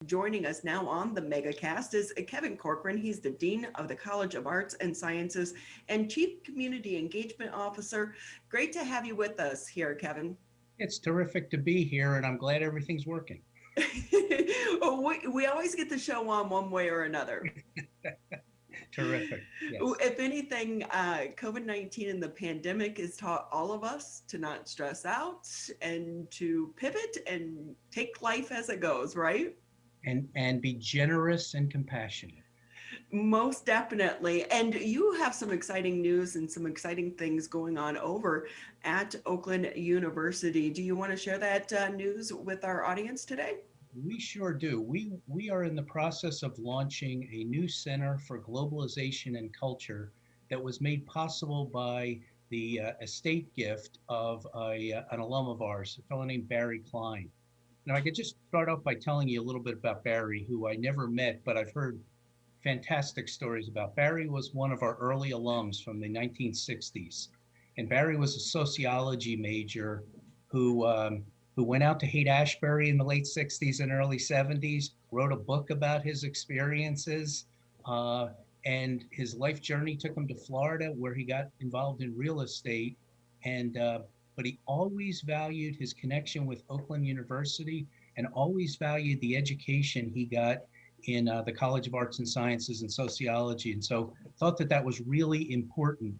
Joining us now on the MegaCast is Kevin Corcoran. He's the Dean of the College of Arts and Sciences and Chief Community Engagement Officer. Great to have you with us here, Kevin. It's terrific to be here, and I'm glad everything's working. We always get the show on one way or another. Terrific. Yes. If anything, COVID-19 and the pandemic has taught all of us to not stress out and to pivot and take life as it goes, right? And be generous and compassionate. Most definitely. And you have some exciting news and some exciting things going on over at Oakland University. Do you want to share that news with our audience today? We sure do. We are in the process of launching a new Center for Globalization and Culture that was made possible by the estate gift of an alum of ours, a fellow named Barry Klein. Now, I could just start off by telling you a little bit about Barry, who I never met, but I've heard fantastic stories about. Barry was one of our early alums from the 1960s. And Barry was a sociology major who went out to Haight-Ashbury in the late 60s and early 70s, wrote a book about his experiences, and his life journey took him to Florida, where he got involved in real estate. But he always valued his connection with Oakland University and always valued the education he got in the College of Arts and Sciences and Sociology. And so thought that that was really important.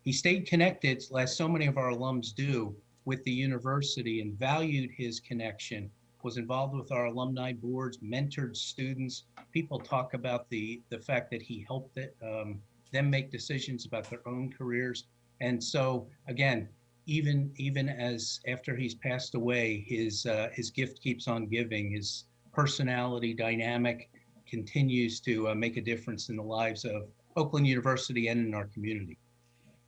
He stayed connected, as so many of our alums do, with the university and valued his connection, was involved with our alumni boards, mentored students. People talk about the fact that he helped them make decisions about their own careers. And so again, even as after he's passed away, his gift keeps on giving. His personality dynamic continues to make a difference in the lives of Oakland University and in our community.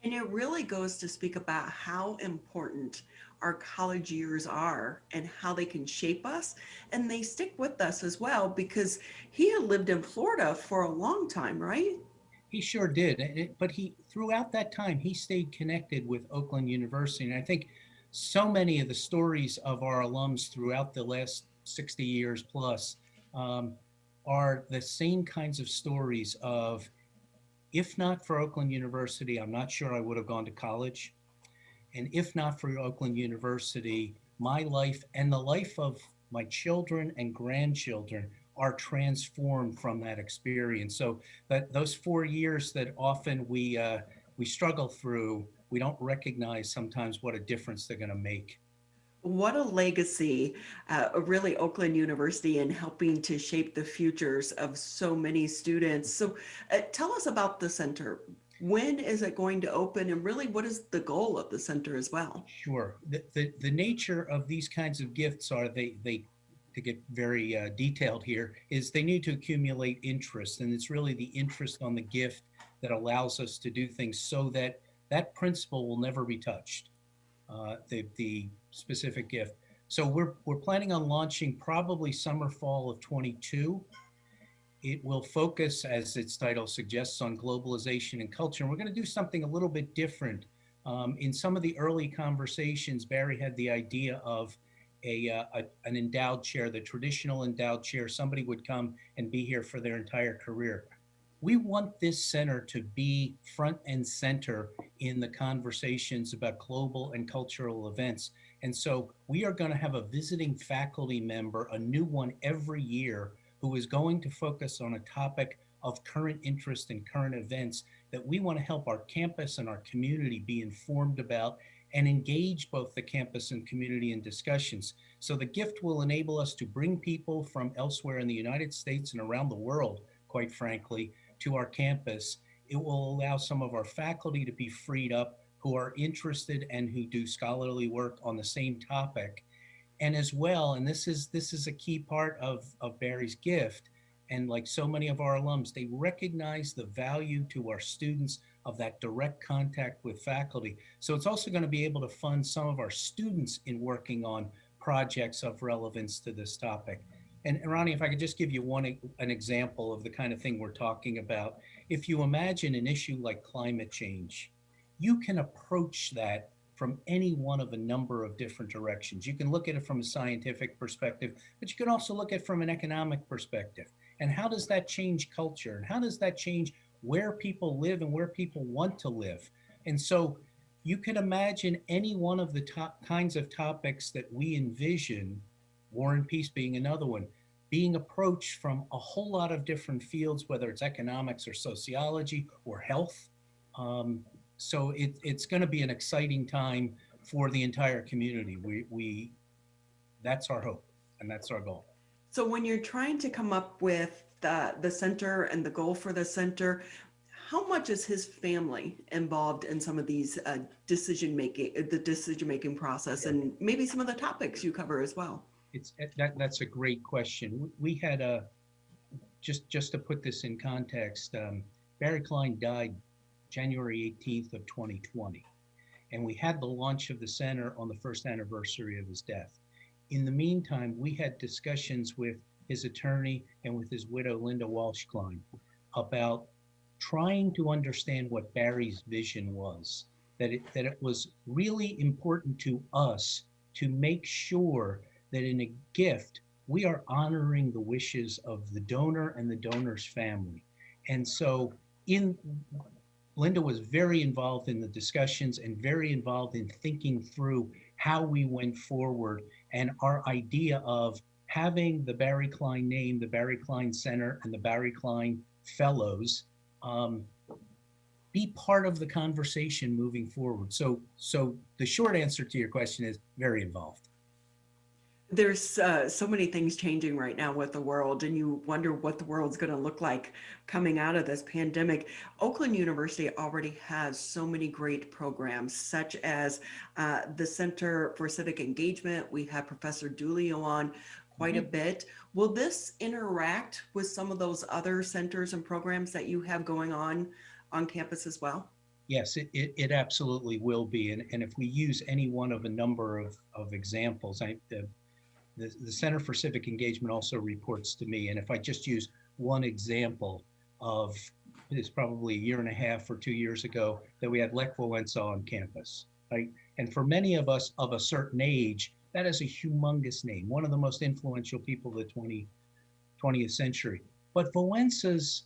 And it really goes to speak about how important our college years are and how they can shape us. And they stick with us as well, because he had lived in Florida for a long time, right? He sure did. But throughout that time, he stayed connected with Oakland University. And I think so many of the stories of our alums throughout the last 60 years plus are the same kinds of stories of, if not for Oakland University, I'm not sure I would have gone to college. And if not for Oakland University, my life and the life of my children and grandchildren are transformed from that experience. So that those 4 years that often we struggle through, we don't recognize sometimes what a difference they're going to make. What a legacy, really, Oakland University in helping to shape the futures of so many students. So tell us about the center. When is it going to open, and really what is the goal of the center as well? Sure. The nature of these kinds of gifts are they to get very detailed here, is they need to accumulate interest. And it's really the interest on the gift that allows us to do things so that that principle will never be touched. The specific gift. So we're planning on launching probably summer, fall of 22. It will focus, as its title suggests, on globalization and culture. And we're going to do something a little bit different. In some of the early conversations, Barry had the idea of an endowed chair, the traditional endowed chair. Somebody would come and be here for their entire career. We want this center to be front and center in the conversations about global and cultural events. And so we are going to have a visiting faculty member, a new one every year, who is going to focus on a topic of current interest and current events that we want to help our campus and our community be informed about and engage both the campus and community in discussions. So the gift will enable us to bring people from elsewhere in the United States and around the world, quite frankly, to our campus. It will allow some of our faculty to be freed up who are interested and who do scholarly work on the same topic. And as well, and this is a key part of Barry's gift, and like so many of our alums, they recognize the value to our students of that direct contact with faculty. So it's also going to be able to fund some of our students in working on projects of relevance to this topic. And Ronnie, if I could just give you an example of the kind of thing we're talking about. If you imagine an issue like climate change, you can approach that from any one of a number of different directions. You can look at it from a scientific perspective, but you can also look at it from an economic perspective. And how does that change culture? And how does that change where people live and where people want to live? And so you can imagine any one of the top kinds of topics that we envision, war and peace being another one, being approached from a whole lot of different fields, whether it's economics or sociology or health. So it's going to be an exciting time for the entire community. We that's our hope and that's our goal. So when you're trying to come up with the center and the goal for the center, how much is his family involved in some of these the decision making process, and maybe some of the topics you cover as well? That's a great question. We had a just to put this in context. Barry Klein died January 18th of 2020, and we had the launch of the center on the first anniversary of his death. In the meantime, we had discussions with his attorney and with his widow, Linda Walsh Klein, about trying to understand what Barry's vision was, that it was really important to us to make sure that in a gift, we are honoring the wishes of the donor and the donor's family. And so Linda was very involved in the discussions and very involved in thinking through how we went forward, and our idea of having the Barry Klein name, the Barry Klein Center, and the Barry Klein Fellows be part of the conversation moving forward. So the short answer to your question is very involved. There's so many things changing right now with the world, and you wonder what the world's going to look like coming out of this pandemic. Oakland University already has so many great programs, such as the Center for Civic Engagement. We have Professor Dulio on quite a bit. Will this interact with some of those other centers and programs that you have going on campus as well? Yes, it absolutely will be. And if we use any one of a number of examples, the Center for Civic Engagement also reports to me. And if I just use one example of, it's probably a year and a half or 2 years ago that we had Lech Walesa on campus, right? And for many of us of a certain age, that is a humongous name, one of the most influential people of the 20th century. But Walensa's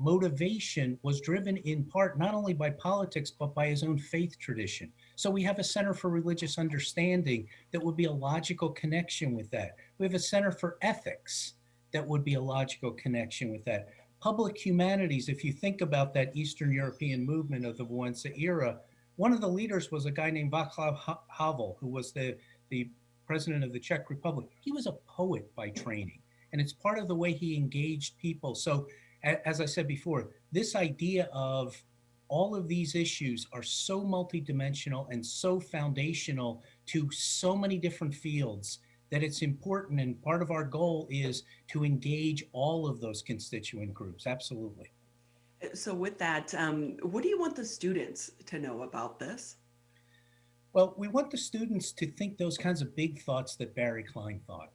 motivation was driven in part not only by politics, but by his own faith tradition. So we have a Center for Religious Understanding that would be a logical connection with that. We have a Center for Ethics that would be a logical connection with that. Public humanities, if you think about that Eastern European movement of the Walesa era, one of the leaders was a guy named Václav Havel, who was the president of the Czech Republic. He was a poet by training, and it's part of the way he engaged people. So as I said before, this idea of all of these issues are so multidimensional and so foundational to so many different fields that it's important, and part of our goal is to engage all of those constituent groups. Absolutely. So with that, what do you want the students to know about this? Well, we want the students to think those kinds of big thoughts that Barry Klein thought.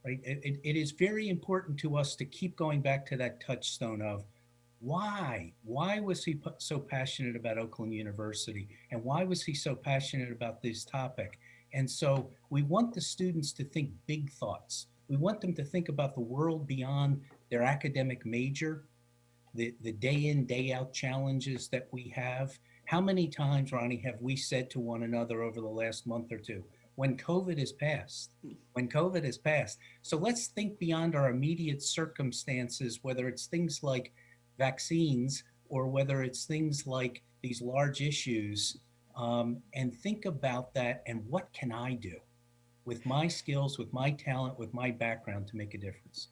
Right? It is very important to us to keep going back to that touchstone of why was he so passionate about Oakland University, and why was he so passionate about this topic? And so we want the students to think big thoughts. We want them to think about the world beyond their academic major, the day in, day out challenges that we have. How many times, Ronnie, have we said to one another over the last month or two, when COVID is past. So let's think beyond our immediate circumstances, whether it's things like vaccines or whether it's things like these large issues, and think about that and what can I do with my skills, with my talent, with my background to make a difference.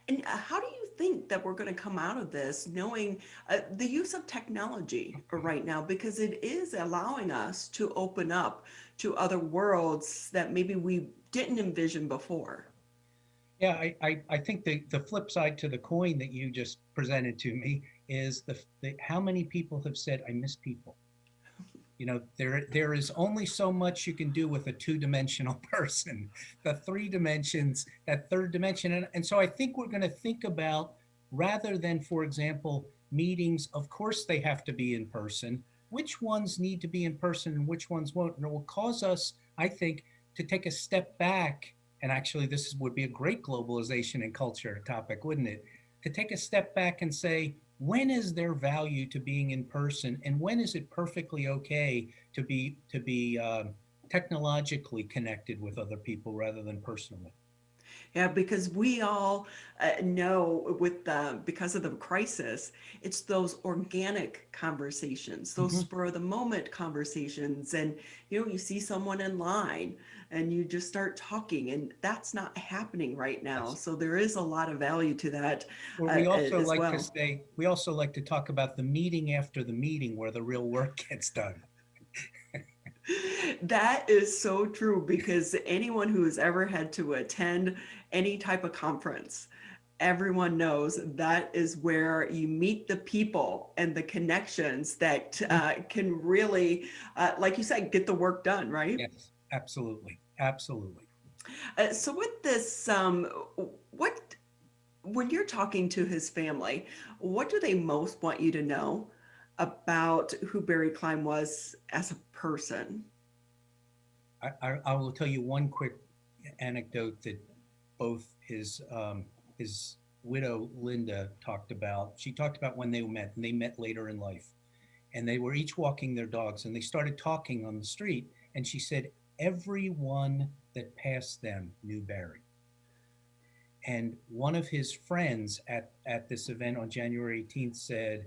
And how do you think that we're going to come out of this, knowing the use of technology right now, because it is allowing us to open up to other worlds that maybe we didn't envision before? Yeah, I think the flip side to the coin that you just presented to me is the how many people have said, I miss people. You know, there is only so much you can do with a two-dimensional person. The 3 dimensions, that third dimension. And so I think we're going to think about, rather than, for example, meetings, of course they have to be in person, which ones need to be in person and which ones won't. And it will cause us, I think, to take a step back. And actually, this would be a great globalization and culture topic, wouldn't it? To take a step back and say, when is there value to being in person, and when is it perfectly okay to be technologically connected with other people rather than personally? Yeah, because we all know with because of the crisis, it's those organic conversations, those Mhm. spur of the moment conversations, and you see someone in line, and you just start talking, and that's not happening right now. Yes. So there is a lot of value to that Or we also as like to well. say, we also like to talk about the meeting after the meeting where the real work gets done. That is so true because anyone who has ever had to attend any type of conference, everyone knows that is where you meet the people and the connections that Mhm. can really, like you said, get the work done, right? Yes, absolutely. Absolutely. So with this, what when you're talking to his family, what do they most want you to know about who Barry Klein was as a person? I will tell you one quick anecdote that both his widow Linda talked about. She talked about when they met, and they met later in life, and they were each walking their dogs, and they started talking on the street. And she said everyone that passed them knew Barry. And one of his friends at this event on January 18th said,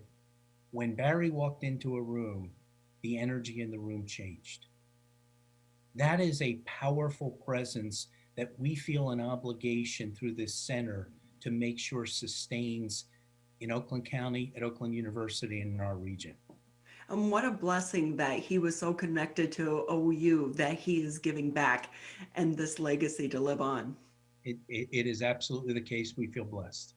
when Barry walked into a room, the energy in the room changed. That is a powerful presence that we feel an obligation through this center to make sure sustains in Oakland County, at Oakland University, and in our region. And what a blessing that he was so connected to OU that he is giving back and this legacy to live on. It is absolutely the case. We feel blessed.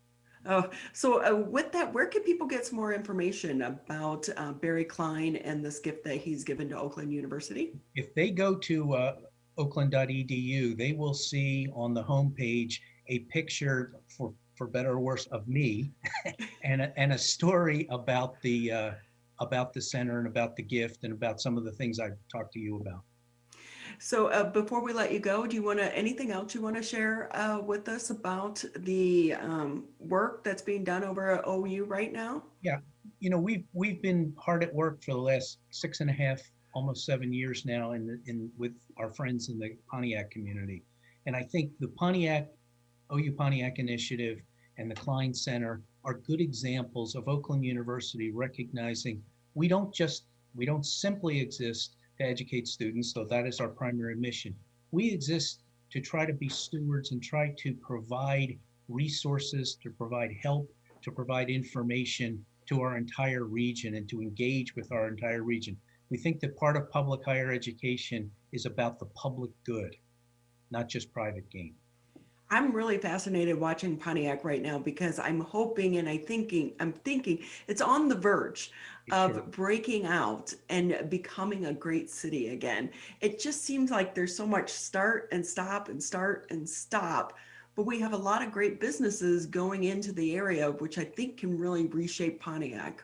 So, with that, where can people get some more information about Barry Klein and this gift that he's given to Oakland University? If they go to oakland.edu, they will see on the homepage a picture, for better or worse, of me and a story about the center and about the gift and about some of the things I've talked to you about. So, before we let you go, do you want to anything else you want to share with us about the work that's being done over at OU right now? Yeah, we've been hard at work for the last 6.5, almost 7 years now, in with our friends in the Pontiac community, and I think the OU Pontiac initiative and the Klein Center are good examples of Oakland University recognizing we don't just we don't simply exist to educate students, though that is our primary mission. We exist to try to be stewards and try to provide resources, to provide help, to provide information to our entire region and to engage with our entire region. We think that part of public higher education is about the public good, not just private gain. I'm really fascinated watching Pontiac right now because I'm hoping and I'm thinking it's on the verge It sure of breaking out and becoming a great city again. It just seems like there's so much start and stop and start and stop, but we have a lot of great businesses going into the area, which I think can really reshape Pontiac.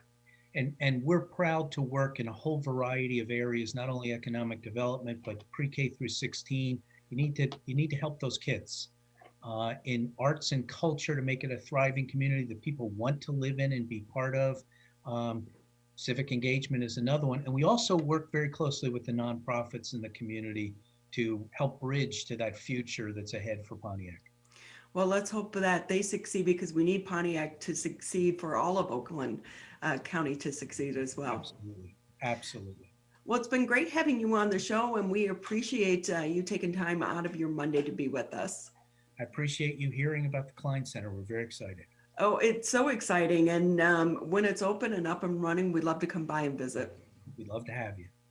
and we're proud to work in a whole variety of areas, not only economic development, but pre-K through 16. You need to help those kids in arts and culture to make it a thriving community that people want to live in and be part of. Um, Civic engagement is another one. And we also work very closely with the nonprofits in the community to help bridge to that future that's ahead for Pontiac. Well, let's hope that they succeed because we need Pontiac to succeed for all of Oakland County to succeed as well. Absolutely. Absolutely. Well, it's been great having you on the show, and we appreciate you taking time out of your Monday to be with us. I appreciate you hearing about the Klein Center. We're very excited. Oh, it's so exciting. And when it's open and up and running, we'd love to come by and visit. We'd love to have you.